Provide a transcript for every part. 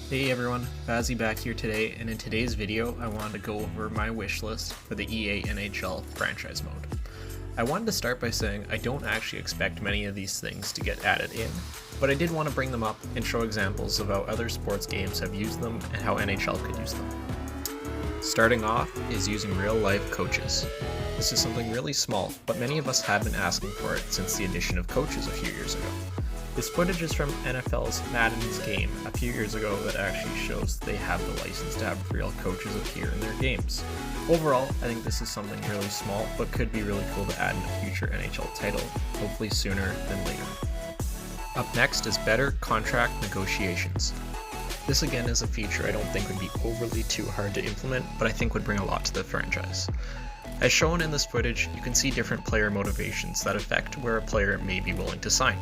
Hey everyone, Vazzy back here today, and in today's video I wanted to go over my wish list for the EA NHL Franchise mode. I wanted to start by saying I don't actually expect many of these things to get added in, but I did want to bring them up and show examples of how other sports games have used them and how NHL could use them. Starting off is using real-life coaches. This is something really small, but many of us have been asking for it since the addition of coaches a few years ago. This footage is from NFL's Madden's game a few years ago that actually shows they have the license to have real coaches appear in their games. Overall, I think this is something really small, but could be really cool to add in a future NHL title, hopefully sooner than later. Up next is better contract negotiations. This again is a feature I don't think would be overly too hard to implement, but I think would bring a lot to the franchise. As shown in this footage, you can see different player motivations that affect where a player may be willing to sign.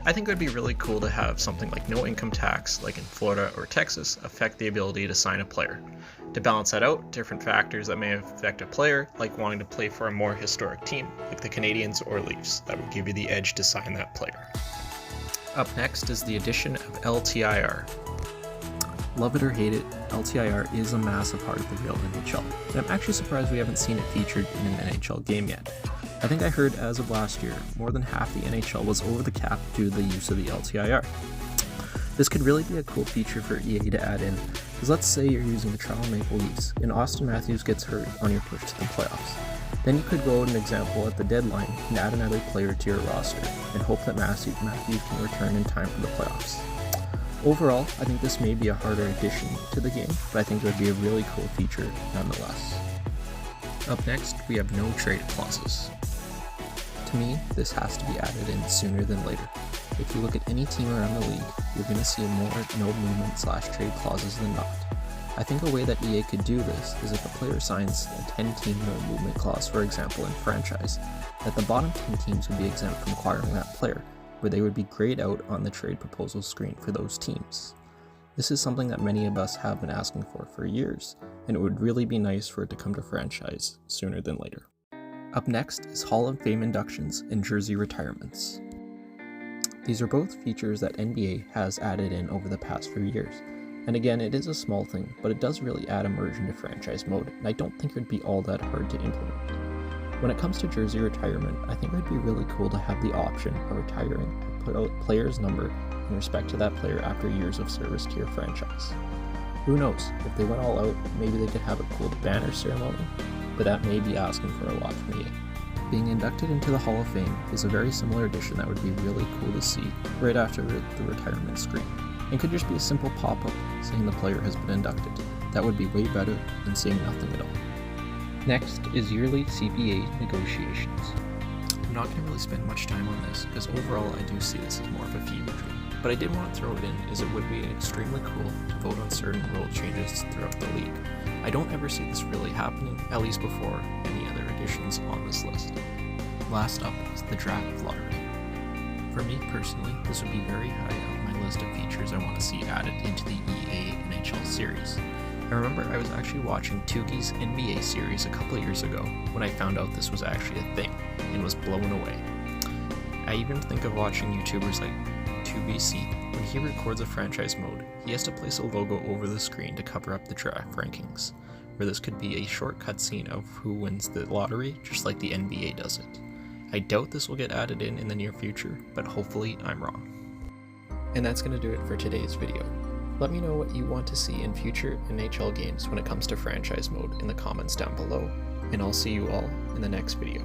I think it would be really cool to have something like no income tax, like in Florida or Texas, affect the ability to sign a player. To balance that out, different factors that may affect a player, like wanting to play for a more historic team, like the Canadiens or Leafs, that would give you the edge to sign that player. Up next is the addition of LTIR. Love it or hate it, LTIR is a massive part of the real NHL, and I'm actually surprised we haven't seen it featured in an NHL game yet. I think I heard as of last year, more than half the NHL was over the cap due to the use of the LTIR. This could really be a cool feature for EA to add in, because let's say you're using the Toronto Maple Leafs, and Austin Matthews gets hurt on your push to the playoffs. Then you could go, an example, at the deadline and add another player to your roster, and hope that Matthews can return in time for the playoffs. Overall, I think this may be a harder addition to the game, but I think it would be a really cool feature nonetheless. Up next, we have no trade clauses. To me, this has to be added in sooner than later. If you look at any team around the league, you're going to see more no movement / trade clauses than not. I think a way that EA could do this is if a player signs a 10-team no movement clause, for example in Franchise, that the bottom 10 teams would be exempt from acquiring that player, where they would be grayed out on the trade proposal screen for those teams. This is something that many of us have been asking for years, and it would really be nice for it to come to Franchise sooner than later. Up next is Hall of Fame inductions and jersey retirements. These are both features that NBA has added in over the past few years, and again, it is a small thing, but it does really add immersion to franchise mode, and I don't think it would be all that hard to implement. When it comes to jersey retirement, I think it would be really cool to have the option of retiring and put out player's number in respect to that player after years of service to your franchise. Who knows, if they went all out, maybe they could have a cool banner ceremony, but that may be asking for a lot from EA. Being inducted into the Hall of Fame is a very similar addition that would be really cool to see right after the retirement screen. It could just be a simple pop-up saying the player has been inducted. That would be way better than saying nothing at all. Next is yearly CPA Negotiations. I'm not going to really spend much time on this, because overall I do see this as more of a fever dream. But I did want to throw it in, as it would be extremely cool to vote on certain rule changes throughout the league. I don't ever see this really happening, at least before any other additions on this list. Last up is the draft lottery. For me personally, this would be very high on my list of features I want to see added into the EA NHL series. I remember I was actually watching Tuki's NBA series a couple years ago when I found out this was actually a thing, and was blown away. I even think of watching YouTubers like 2BC. When he records a franchise mode, he has to place a logo over the screen to cover up the draft rankings, where this could be a short cutscene of who wins the lottery, just like the NBA does it. I doubt this will get added in the near future, but hopefully I'm wrong. And that's going to do it for today's video. Let me know what you want to see in future NHL games when it comes to franchise mode in the comments down below, and I'll see you all in the next video.